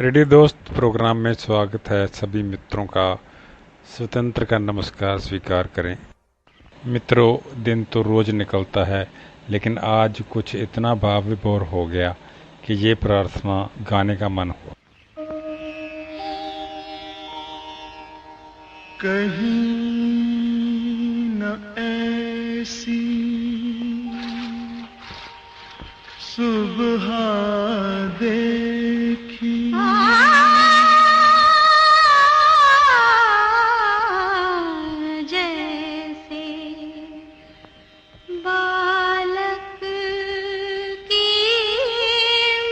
Radio दोस्त programme में स्वागत है सभी मित्रों का। स्वतंत्र का नमस्कार स्वीकार करें। मित्रों, दिन तो रोज निकलता है, लेकिन आज कुछ इतना भाव विभोर हो गया कि ये प्रार्थना गाने का मन हुआ। कहीं न ऐसी सुबह देखी जैसे बालक की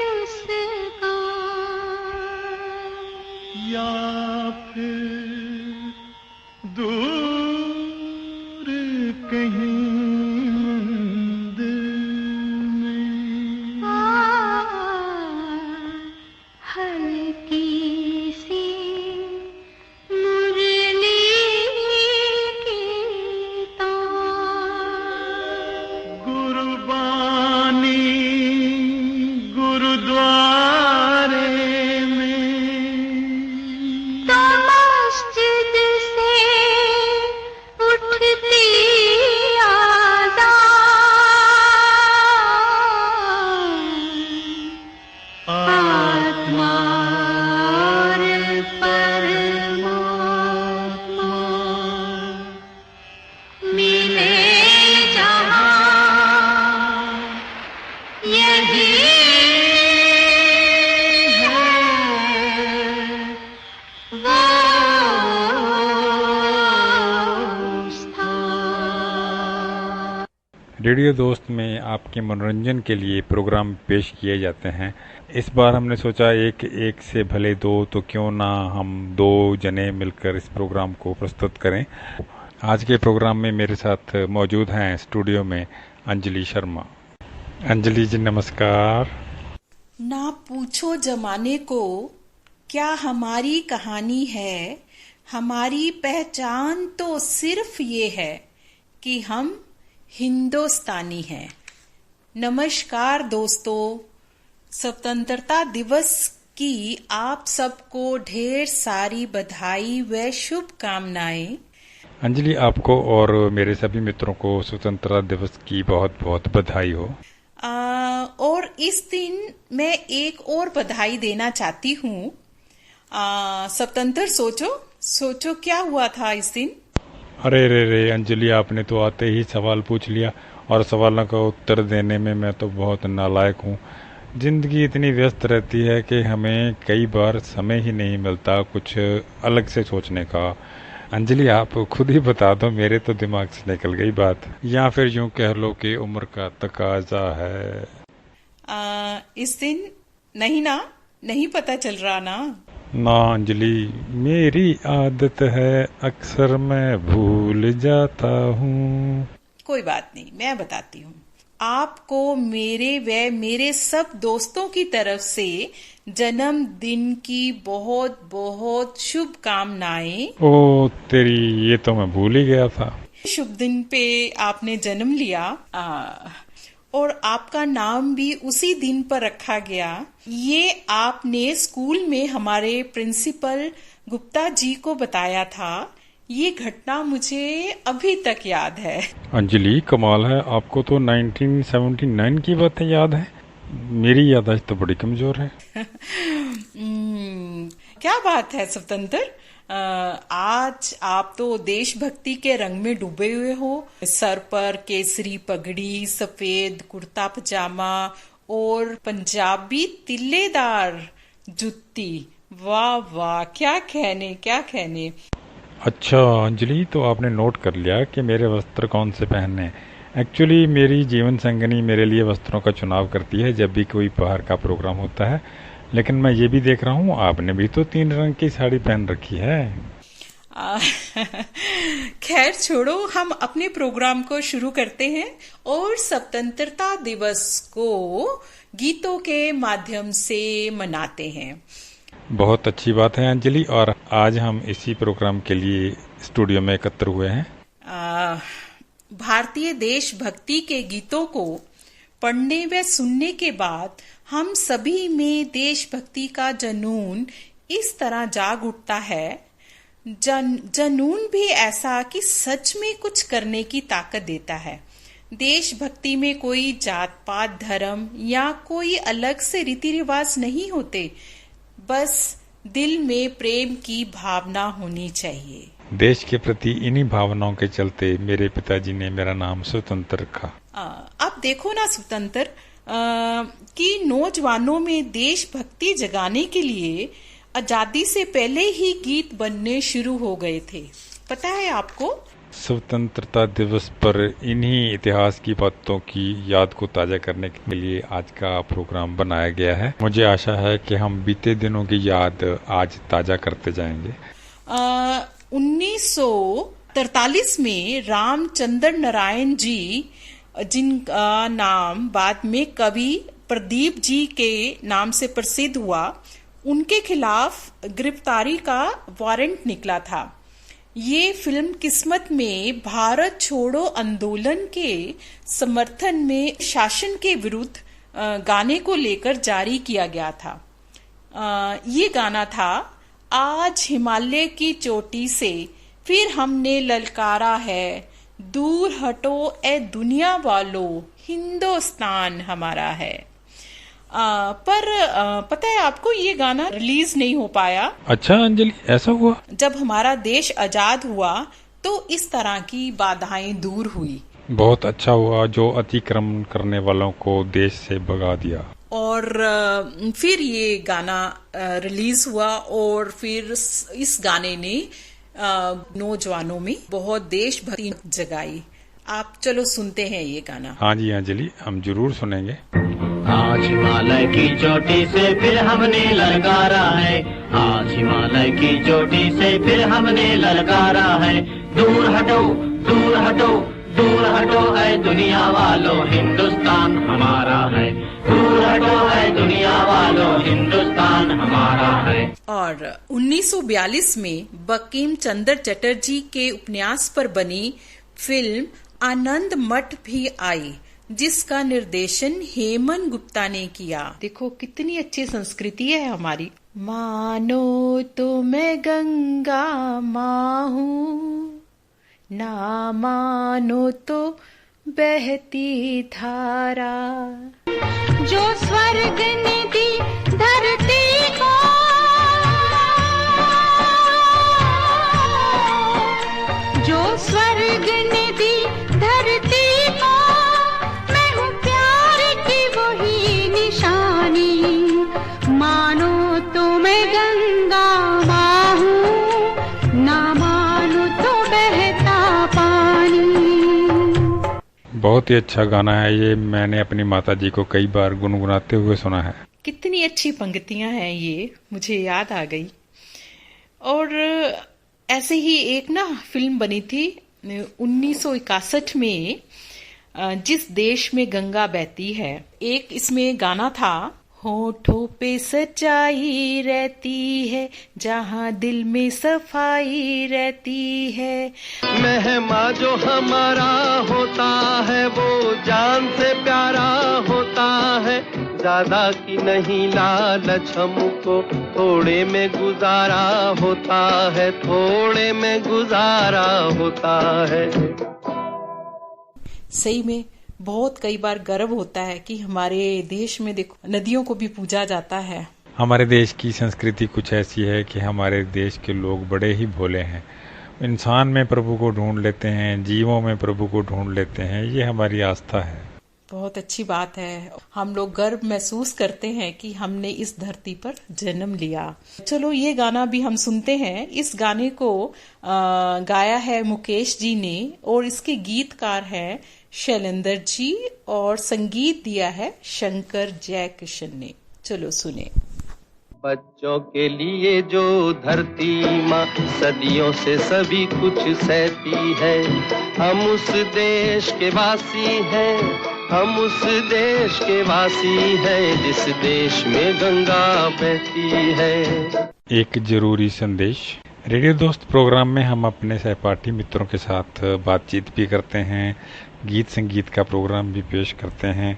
मुस्कान, या फिर दूर कहीं मंदिर में हल्की सी मुरली की तान, गुरबानी गुरुद्वारे में तो मस्जिद से उठती आत्मा और परमात्मा मिले जहाँ, यही है वो स्थान। रेडियो दोस्त में आपके मनोरंजन के लिए प्रोग्राम पेश किए जाते हैं। इस बार हमने सोचा एक से भले दो, तो क्यों ना हम दो जने मिलकर इस प्रोग्राम को प्रस्तुत करें। आज के प्रोग्राम में मेरे साथ मौजूद हैं स्टूडियो में अंजलि शर्मा। अंजलि जी नमस्कार। ना पूछो जमाने को क्या हमारी कहानी है, हमारी पहचान तो सिर्फ ये है कि हम हिंदुस्तानी हैं। नमस्कार दोस्तों, स्वतंत्रता दिवस की आप सबको ढेर सारी बधाई व शुभकामनाएं। अंजलि, आपको और मेरे सभी मित्रों को स्वतंत्रता दिवस की बहुत बहुत बधाई हो। और इस दिन मैं एक और बधाई देना चाहती हूँ। स्वतंत्र, सोचो क्या हुआ था इस दिन। अरे रे रे अंजलि, आपने तो आते ही सवाल पूछ लिया, और सवालों का उत्तर देने में मैं तो बहुत नालायक हूँ। जिंदगी इतनी व्यस्त रहती है कि हमें कई बार समय ही नहीं मिलता कुछ अलग से सोचने का। अंजलि, आप खुद ही बता दो, मेरे तो दिमाग से निकल गई बात। या फिर यूं कह लो कि उम्र का तकाजा है। इस दिन नहीं पता चल रहा ना। ना अंजलि, मेरी आदत है, अक्सर मैं भूल जाता हूँ। कोई बात नहीं, मैं बताती हूँ आपको। मेरे सब दोस्तों की तरफ से जन्मदिन की बहुत बहुत शुभकामनाएं। ओ तेरी, ये तो मैं भूल ही गया था। शुभ दिन पे आपने जन्म लिया, और आपका नाम भी उसी दिन पर रखा गया। ये आपने स्कूल में हमारे प्रिंसिपल गुप्ता जी को बताया था। ये घटना मुझे अभी तक याद है। अंजलि, कमाल है, आपको तो 1979 की बातें याद है। मेरी याददाश्त तो बड़ी कमजोर है। क्या बात है स्वतंत्र, आज आप तो देशभक्ति के रंग में डूबे हुए हो। सर पर केसरी पगड़ी, सफेद कुर्ता पजामा और पंजाबी तिल्लेदार जुत्ती। वाह वाह, क्या कहने। अच्छा अंजलि, तो आपने नोट कर लिया कि मेरे वस्त्र कौन से पहनने। एक्चुअली मेरी जीवन संगनी मेरे लिए वस्त्रों का चुनाव करती है जब भी कोई बाहर का प्रोग्राम होता है। लेकिन मैं ये भी देख रहा हूँ, आपने भी तो 3 रंग की साड़ी पहन रखी है। खैर छोड़ो, हम अपने प्रोग्राम को शुरू करते हैं और स्वतंत्रता दिवस को गीतों के माध्यम से मनाते हैं। बहुत अच्छी बात है अंजलि, और आज हम इसी प्रोग्राम के लिए स्टूडियो में एकत्र हुए हैं। भारतीय देशभक्ति के गीतों को पढ़ने व सुनने के बाद हम सभी में देशभक्ति का जुनून इस तरह जाग उठता है, जुनून भी ऐसा कि सच में कुछ करने की ताकत देता है। देशभक्ति में कोई जात पात धर्म या कोई अलग से रीति रिवाज नहीं होते, बस दिल में प्रेम की भावना होनी चाहिए। देश के प्रति इन्हीं भावनाओं के चलते मेरे पिताजी ने मेरा नाम स्वतंत्र रखा। अब देखो ना स्वतंत्र कि नौजवानों में देशभक्ति जगाने के लिए आजादी से पहले ही गीत बनने शुरू हो गए थे, पता है आपको? स्वतंत्रता दिवस पर इन्हीं इतिहास की बातों की याद को ताजा करने के लिए आज का प्रोग्राम बनाया गया है। मुझे आशा है कि हम बीते दिनों की याद आज ताजा करते जाएंगे। 1943 में रामचंद्र नारायण जी, जिनका नाम बाद में कवि प्रदीप जी के नाम से प्रसिद्ध हुआ, उनके खिलाफ गिरफ्तारी का वारंट निकला था। ये फिल्म किस्मत में भारत छोड़ो आंदोलन के समर्थन में शासन के विरुद्ध गाने को लेकर जारी किया गया था। ये गाना था, आज हिमालय की चोटी से फिर हमने ललकारा है, दूर हटो ए दुनिया वालों, हिंदुस्तान हमारा है। पर पता है आपको, ये गाना रिलीज नहीं हो पाया। अच्छा अंजलि, ऐसा हुआ? जब हमारा देश आजाद हुआ तो इस तरह की बाधाएं दूर हुई। बहुत अच्छा हुआ जो अतिक्रमण करने वालों को देश से भगा दिया। और फिर ये गाना रिलीज हुआ और फिर इस गाने ने नौजवानों में बहुत देशभक्ति जगाई। आप चलो सुनते हैं ये गाना। हाँ जी अंजलि, हम जरूर सुनेंगे। आज हिमालय की चोटी से फिर हमने ललकारा है, आज हिमालय की चोटी से फिर हमने ललकारा है, दूर हटो दूर हटो दूर हटो ऐ दुनिया वालों, हिंदुस्तान हमारा है, दूर हटो ऐ दुनिया वालों, हिंदुस्तान हमारा है। और 1942 में बंकिम चंद्र चटर्जी के उपन्यास पर बनी फिल्म आनंद मठ भी आई, जिसका निर्देशन हेमंत गुप्ता ने किया। देखो कितनी अच्छी संस्कृति है हमारी। मानो तो मैं गंगा माँ हूँ, ना मानो तो बहती धारा, जो स्वर्ग ने दी धरती को, जो स्वर्ग ने दी धरती को, मैं हूँ प्यार की वही निशानी, मानो तो मैं गंगा माँ हूँ, ना मानो तो बहता पानी। बहुत ही अच्छा गाना है ये, मैंने अपनी माताजी को कई बार गुनगुनाते हुए सुना है। कितनी अच्छी पंक्तियां हैं ये, मुझे याद आ गई। और ऐसे ही एक ना फिल्म बनी थी 1961 में, जिस देश में गंगा बहती है। एक इसमें गाना था, होठों पे सच्चाई रहती है, जहाँ दिल में सफाई रहती है। मेहमा जो हमारा होता है वो जान से प्यारा होता है, ज्यादा की नहीं लालच हमको, थोड़े में गुजारा होता है, थोड़े में गुजारा होता है। सही में बहुत कई बार गर्व होता है कि हमारे देश में देखो नदियों को भी पूजा जाता है। हमारे देश की संस्कृति कुछ ऐसी है कि हमारे देश के लोग बड़े ही भोले हैं, इंसान में प्रभु को ढूंढ लेते हैं, जीवों में प्रभु को ढूंढ लेते हैं, ये हमारी आस्था है। बहुत अच्छी बात है, हम लोग गर्व महसूस करते हैं कि हमने इस धरती पर जन्म लिया। चलो ये गाना भी हम सुनते हैं। इस गाने को गाया है मुकेश जी ने और इसके गीतकार हैं शैलेंद्र जी और संगीत दिया है शंकर जयकिशन ने। चलो सुने। बच्चों के लिए जो धरती माँ सदियों से सभी कुछ सहती है, हम उस देश के वासी हैं, हम उस देश के वासी हैं, जिस देश में गंगा बहती है। एक जरूरी संदेश। रेडियो दोस्त प्रोग्राम में हम अपने सहपाठी मित्रों के साथ बातचीत भी करते हैं, गीत संगीत का प्रोग्राम भी पेश करते हैं।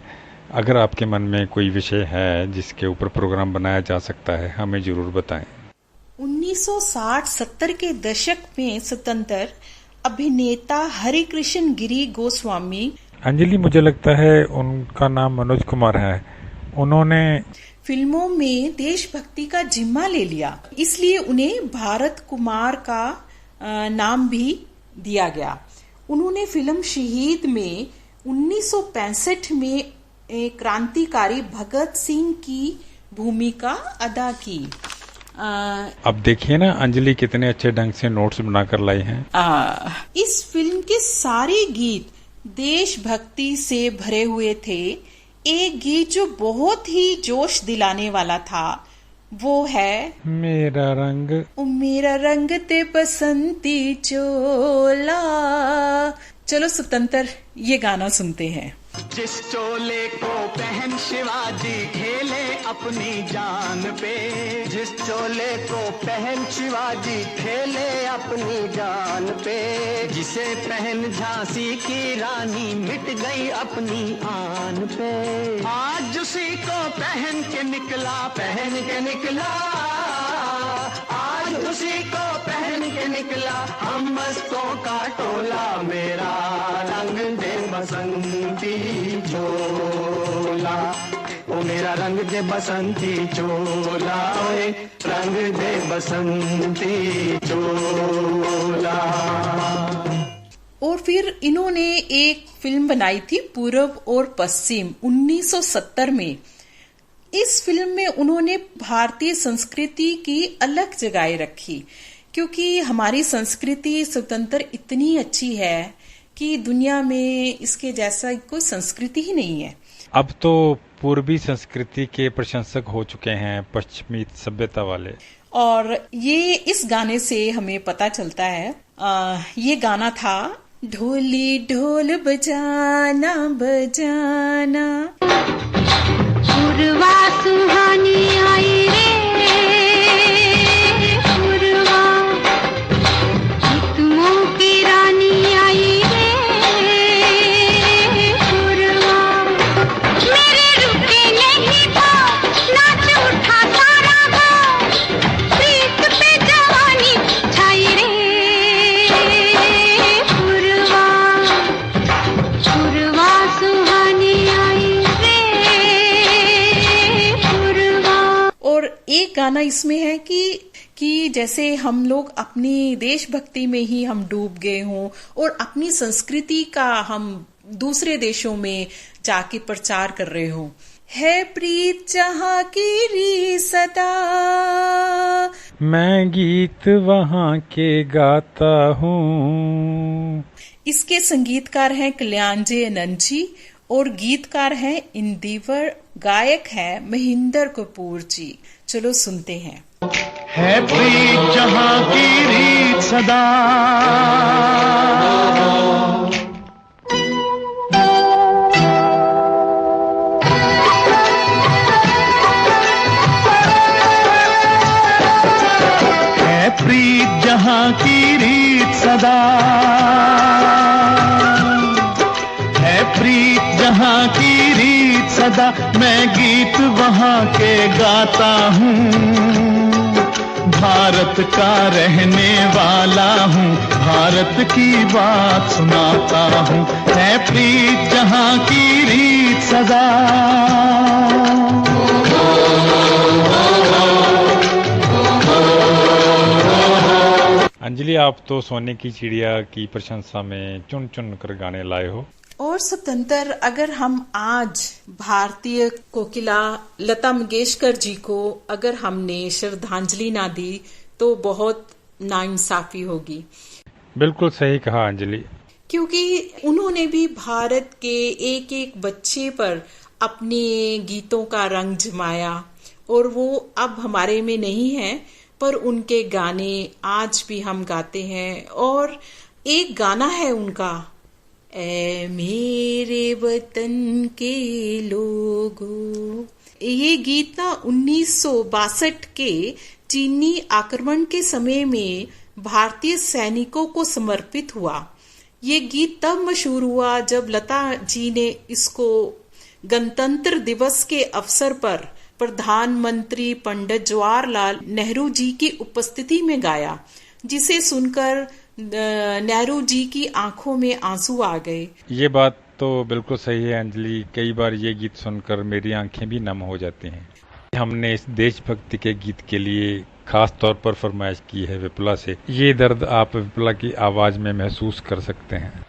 अगर आपके मन में कोई विषय है जिसके ऊपर प्रोग्राम बनाया जा सकता है, हमें जरूर बताएं। 1960-70 के दशक में स्वतंत्र अभिनेता हरिकृष्ण गिरी गोस्वामी, अंजलि मुझे लगता है उनका नाम मनोज कुमार है, उन्होंने फिल्मों में देशभक्ति का जिम्मा ले लिया, इसलिए उन्हें भारत कुमार का नाम भी दिया गया। उन्होंने फिल्म शहीद में 1965 में क्रांतिकारी भगत सिंह की भूमिका अदा की। अब देखिए ना अंजलि कितने अच्छे ढंग से नोट्स बनाकर लाई हैं। इस फिल्म के सारे गीत देशभक्ति से भरे हुए थे। एक गीत जो बहुत ही जोश दिलाने वाला था वो है मेरा रंग ते बसंती चोला। चलो स्वतंत्र ये गाना सुनते हैं। जिस चोले को पहन शिवाजी खेले अपनी जान पे, जिस चोले को पहन शिवाजी खेले अपनी जान पे, जिसे पहन झांसी की रानी मिट गई अपनी आन पे, आज उसी को पहन के निकला आज उसी को पहन के निकला हम मस्तों का टोला। मेरा रंग दे बसंती चोला, ओ मेरा रंग दे बसंती चोला, ओए रंग दे बसंती चोला। और फिर इन्होंने एक फिल्म बनाई थी पूर्व और पश्चिम 1970 में। इस फिल्म में उन्होंने भारतीय संस्कृति की अलग जगह रखी, क्योंकि हमारी संस्कृति स्वतंत्र इतनी अच्छी है कि दुनिया में इसके जैसा कोई संस्कृति ही नहीं है। अब तो पूर्वी संस्कृति के प्रशंसक हो चुके हैं पश्चिमी सभ्यता वाले, और ये इस गाने से हमें पता चलता है। ये गाना था ढोली ढोल बजाना बजाना, पूर्वा सुहानी आई रे पूर्वा, तुमों की रानी आई रे पूर्वा, मेरे रुके नहीं तो नाच उठा सारा गाँव, प्रीत पे जवानी छाई रे पूर्वा, पूर्वा सुहानी आई रे पूर्वा। और एक गाना इसमें है कि जैसे हम लोग अपनी देशभक्ति में ही हम डूब गए हों और अपनी संस्कृति का हम दूसरे देशों में जाके प्रचार कर रहे हो। है प्रीत जहाँ की री सदा, मैं गीत वहाँ के गाता हूँ। इसके संगीतकार हैं कल्याणजी आनंद जी और गीतकार हैं इंदिवर, गायक है महेंद्र कपूर जी। चलो सुनते हैं। है प्रीत जहाँ की रीत सदा, है प्रीत जहाँ की रीत सदा, है प्रीत जहाँ की रीत सदा, मैं गीत वहाँ के गाता हूँ। भारत का रहने वाला हूँ, भारत की बात सुनाता हूँ। है प्रीत जहाँ की रीत सदा। अंजलि आप तो सोने की चिड़िया की प्रशंसा में चुन चुन कर गाने लाए हो। और स्वतंत्र अगर हम आज भारतीय कोकिला लता मंगेशकर जी को अगर हमने श्रद्धांजलि ना दी तो बहुत नाइंसाफी होगी। बिल्कुल सही कहा अंजलि, क्योंकि उन्होंने भी भारत के एक एक बच्चे पर अपने गीतों का रंग जमाया और वो अब हमारे में नहीं है, पर उनके गाने आज भी हम गाते हैं। और एक गाना है उनका, ऐ मेरे वतन के लोगों। ये गीत ना 1962 के चीनी आक्रमण के समय में भारतीय सैनिकों को समर्पित हुआ। ये गीत तब मशहूर हुआ जब लता जी ने इसको गणतंत्र दिवस के अवसर पर प्रधानमंत्री पंडित जवाहरलाल नेहरू जी की उपस्थिति में गाया, जिसे सुनकर नेहरू जी की आंखों में आंसू आ गए। ये बात तो बिल्कुल सही है अंजलि, कई बार ये गीत सुनकर मेरी आंखें भी नम हो जाती हैं। हमने इस देशभक्ति के गीत के लिए खास तौर पर फरमाइश की है विपुला से। ये दर्द आप विपुला की आवाज में महसूस कर सकते हैं।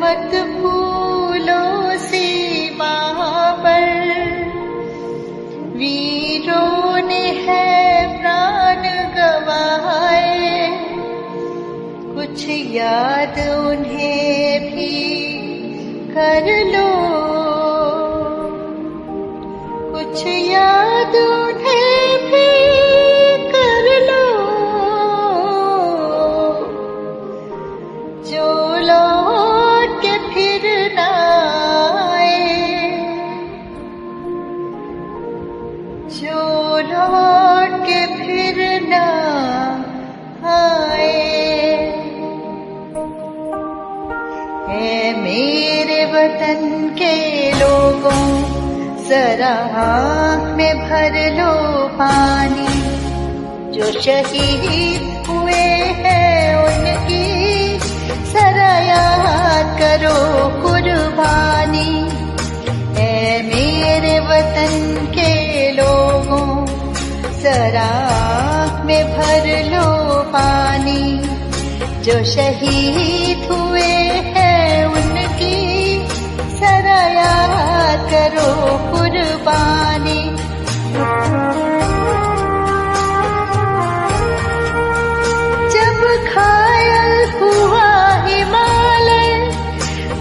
मत भूलो सीमा पर वीरों ने है प्राण गवाए, कुछ याद उन्हें भी कर लो, कुछ याद उन्हें भी कर लो, जो लौट के फिर ना आए, जो लौट के फिर ना आए। ऐ मेरे वतन के लोगों, जरा आँख में भर लो पानी, जो शहीद हुए हैं उनकी जरा याद करो कुर्बानी। ऐ मेरे वतन के लोगों, जरा आँख में भर लो पानी, जो शहीद हुए हैं उनकी जरा याद करो कुर्बानी। जब घायल हुआ हिमालय,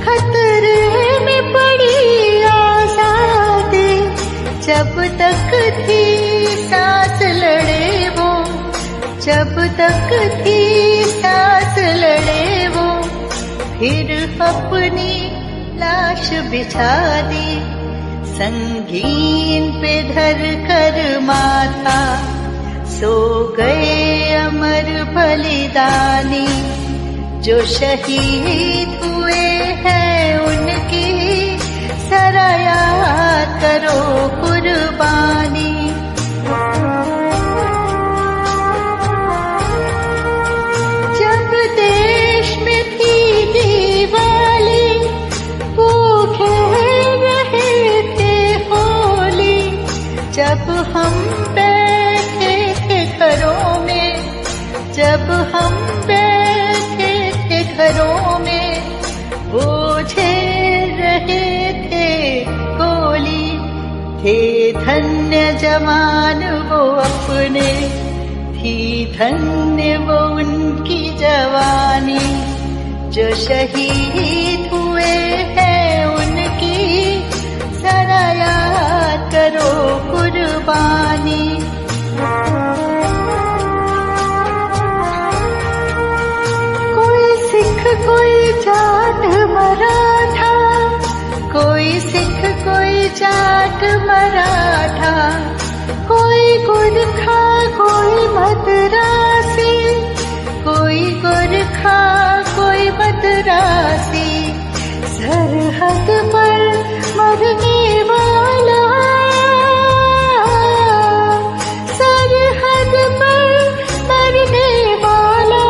खतरे में पड़ी आजादी, जब तक थी सांस लड़े वो, जब तक थी सांस लड़े वो, फिर अपनी लाश बिछा दी, संगीन पे धर कर माथा, सो गए अमर बलिदानी, जो शहीद हुए हैं उनकी जरा याद करो कुर्बानी। जब देश में थी दिवाली, वो खेल रहे थे होली, जब हम बैठे थे घरों में, जब हम बैठे थे घरों में, वो झेल रहे थे गोली, थे धन्य जवान वो अपने, थी धन्य वो उनकी जवानी, जो शहीद हुए हैं उनकी जरा याद करो कुर्बानी। कोई सिख कोई जाट मराठा, कोई सिख कोई जाट मराठा, कोई गुरखा कोई मद्रासी, कोई गुरखा कोई मद्रासी, सरहद पर मरने वाला, सरहद पर मरने वाला,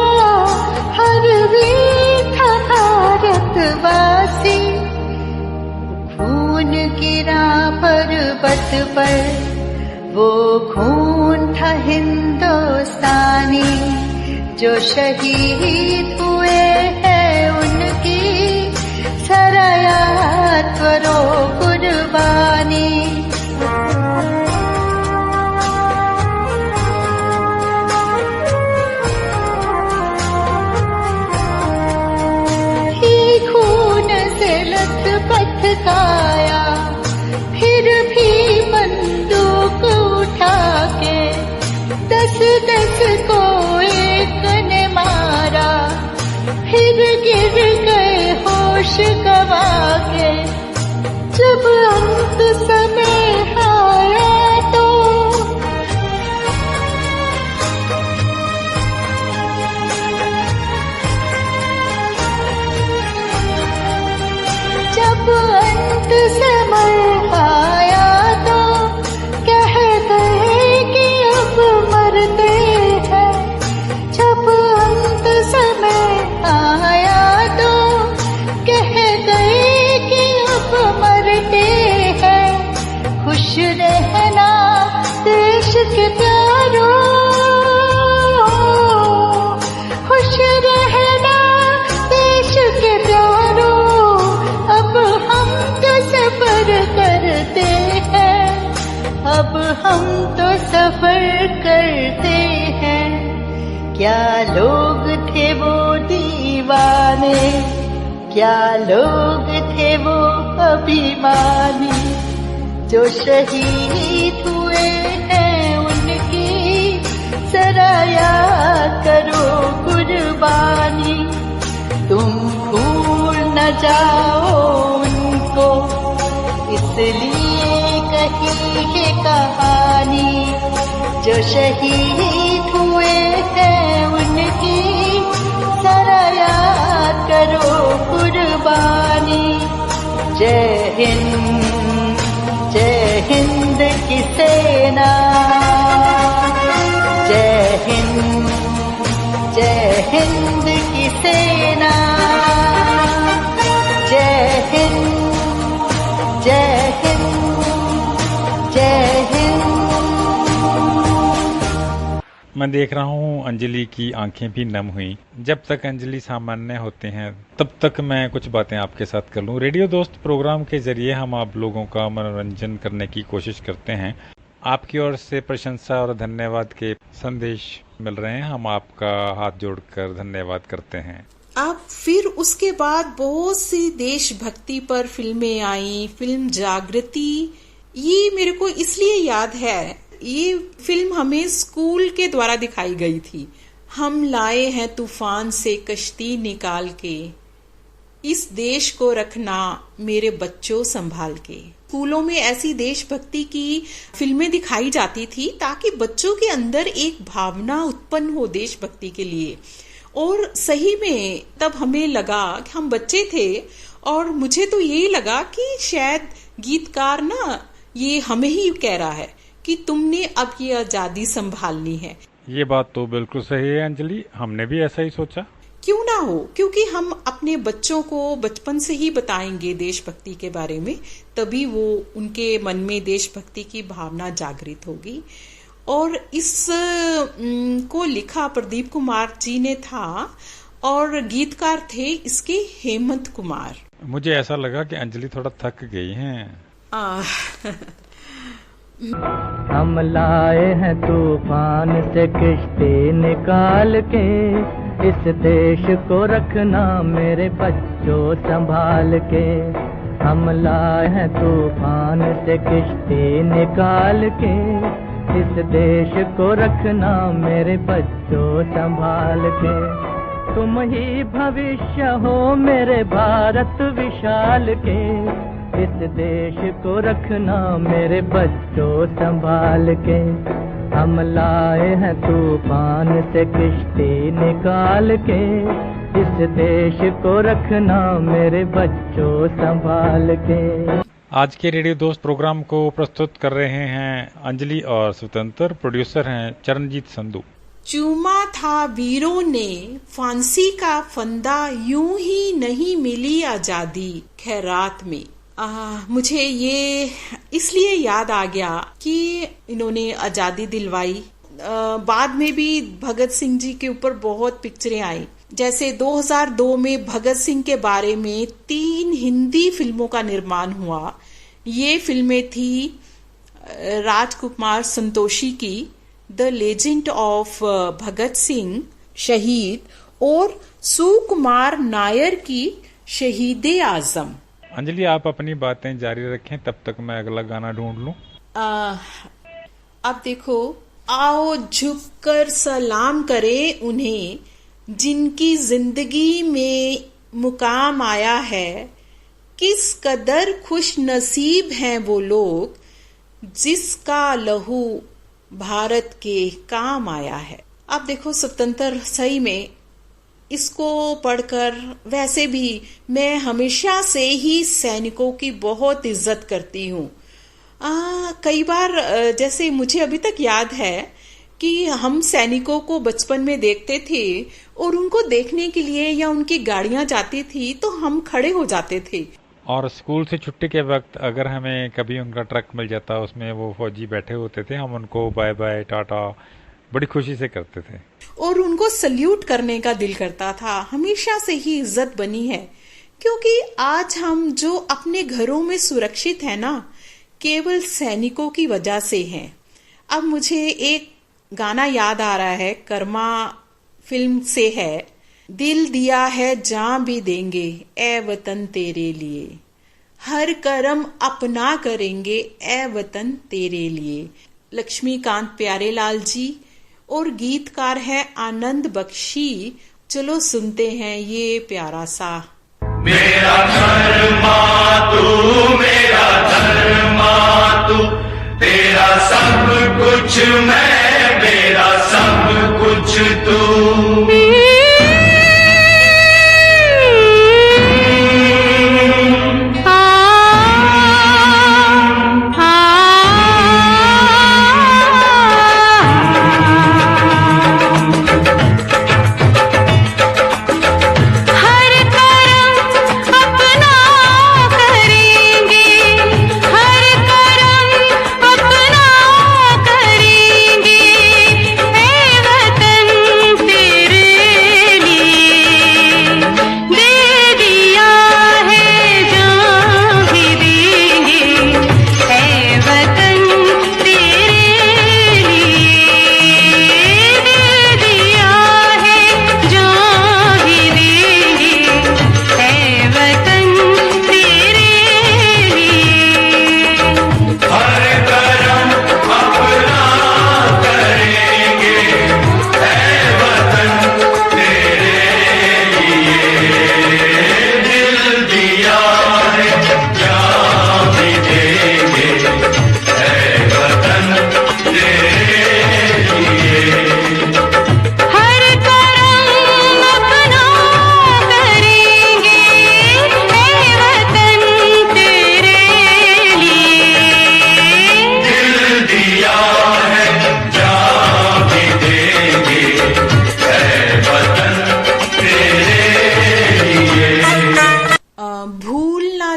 हर वीर था भारतवासी। खून गिरा पर्वत पर, वो खून था हिंदुस्तानी, जो शहीद हुए हैं उनकी जरा याद करो कुर्बानी। शपथ खाया, फिर भी बंदूक उठा के 10-10 को एक ने मारा, फिर गिर गए होश गवा के। जब अंत समय आया तो अंत समय आया तो कह गए कि अब मरते हैं। जब अंत समय आया तो कह गए कि अब मरते हैं। खुश रहना देश के प्यारों, खुश रहना देश के प्यारों, अब हम तो सफर करते हैं, अब हम तो सफर करते हैं। क्या लोग थे वो दीवाने, क्या लोग थे वो अभिमानी, जो शहीद हुए हैं उनकी जरा याद करो कुर्बानी। तुम भूल न जाओ उनको, इसलिए कही है कहानी, जो शहीद हुए हैं उनकी जरा याद करो कुर्बानी। जय हिंद की सेना, जय हिंद की सेना, जय हिंद, जय हिंद, जय हिंद। मैं देख रहा हूँ अंजलि की आंखें भी नम हुई। जब तक अंजलि सामान्य होते हैं तब तक मैं कुछ बातें आपके साथ कर लूँ। रेडियो दोस्त प्रोग्राम के जरिए हम आप लोगों का मनोरंजन करने की कोशिश करते हैं। आपकी ओर से प्रशंसा और धन्यवाद के संदेश मिल रहे हैं, हम आपका हाथ जोड़कर धन्यवाद करते हैं। अब फिर उसके बाद बहुत सी देशभक्ति पर फिल्में आई। फिल्म जागृति, ये मेरे को इसलिए याद है, ये फिल्म हमें स्कूल के द्वारा दिखाई गई थी। हम लाए हैं तूफान से कश्ती निकाल के, इस देश को रखना मेरे बच्चों संभाल के। स्कूलों में ऐसी देशभक्ति की फिल्में दिखाई जाती थी ताकि बच्चों के अंदर एक भावना उत्पन्न हो देशभक्ति के लिए। और सही में तब हमें लगा कि हम बच्चे थे और मुझे तो यही लगा कि शायद गीतकार ना ये हमें ही कह रहा है कि तुमने अब ये आजादी संभालनी है। ये बात तो बिल्कुल सही है अंजलि, हमने भी ऐसा ही सोचा। क्यों ना हो, क्योंकि हम अपने बच्चों को बचपन से ही बताएंगे देशभक्ति के बारे में, तभी वो उनके मन में देशभक्ति की भावना जागृत होगी। और इस को लिखा प्रदीप कुमार जी ने था और गीतकार थे इसके हेमंत कुमार। मुझे ऐसा लगा कि अंजलि थोड़ा थक गई हैं। हम लाए हैं तूफान से किश्ती निकाल के, इस देश को रखना मेरे बच्चों संभाल के। हम लाए हैं तूफान से किश्ती निकाल के, इस देश को रखना मेरे बच्चों संभाल के। तुम ही भविष्य हो मेरे भारत विशाल के, इस देश को रखना मेरे बच्चों संभाल के। हम लाए हैं तूफान से किश्ती निकाल के, इस देश को रखना मेरे बच्चों संभाल के। आज के रेडियो दोस्त प्रोग्राम को प्रस्तुत कर रहे हैं अंजलि और स्वतंत्र। प्रोड्यूसर हैं चरणजीत संधू। चूमा था वीरों ने फांसी का फंदा, यूं ही नहीं मिली आजादी खैरात में। मुझे ये इसलिए याद आ गया कि इन्होंने आजादी दिलवाई। बाद में भी भगत सिंह जी के ऊपर बहुत पिक्चरें आई। जैसे 2002 में भगत सिंह के बारे में 3 हिंदी फिल्मों का निर्माण हुआ। ये फिल्में थी राजकुमार संतोषी की the legend of Bhagat Singh शहीद और सुकुमार नायर की शहीद-ए-आजम। अंजलि, आप अपनी बातें जारी रखें, तब तक मैं अगला गाना ढूंढ लूं। अब देखो, आओ झुककर सलाम करें उन्हें जिनकी जिंदगी में मुकाम आया है। किस कदर खुश नसीब हैं वो लोग जिसका लहू भारत के काम आया है। अब देखो, स्वतंत्र सही में इसको पढ़कर, वैसे भी मैं हमेशा से ही सैनिकों की बहुत इज्जत करती हूँ। कई बार जैसे मुझे अभी तक याद है कि हम सैनिकों को बचपन में देखते थे और उनको देखने के लिए या उनकी गाड़ियां जाती थी तो हम खड़े हो जाते थे। और स्कूल से छुट्टी के वक्त अगर हमें कभी उनका ट्रक मिल जाता, उसमें वो फौजी बैठे होते थे, हम उनको बाय बाय टाटा बड़ी खुशी से करते थे और उनको सल्यूट करने का दिल करता था। हमेशा से ही इज्जत बनी है, क्योंकि आज हम जो अपने घरों में सुरक्षित है ना, केवल सैनिकों की वजह से हैं। अब मुझे एक गाना याद आ रहा है, कर्मा फिल्म से है, दिल दिया है जान भी देंगे ए वतन तेरे लिए, हर कर्म अपना करेंगे ए वतन तेरे लिए। लक्ष्मीकांत प्यारेलाल जी और गीतकार है आनंद बख्शी। चलो सुनते हैं ये प्यारा सा। मेरा कर्मा तू, मेरा धर्मा तू, तेरा सब कुछ मैं, मेरा सब कुछ तू।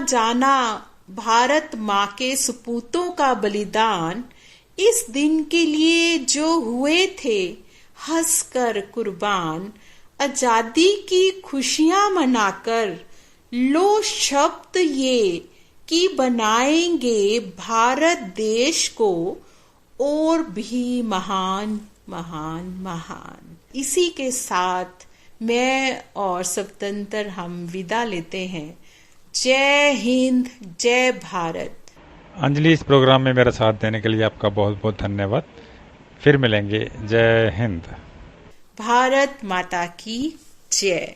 जाना भारत माँ के सपूतों का बलिदान, इस दिन के लिए जो हुए थे हंसकर कुर्बान, आजादी की खुशियां मनाकर लो शब्द ये कि बनाएंगे भारत देश को और भी महान महान महान। इसी के साथ मैं और स्वतंत्र हम विदा लेते हैं। जय हिंद, जय भारत। अंजलि, इस प्रोग्राम में मेरा साथ देने के लिए आपका बहुत बहुत धन्यवाद। फिर मिलेंगे। जय हिंद। भारत माता की जय।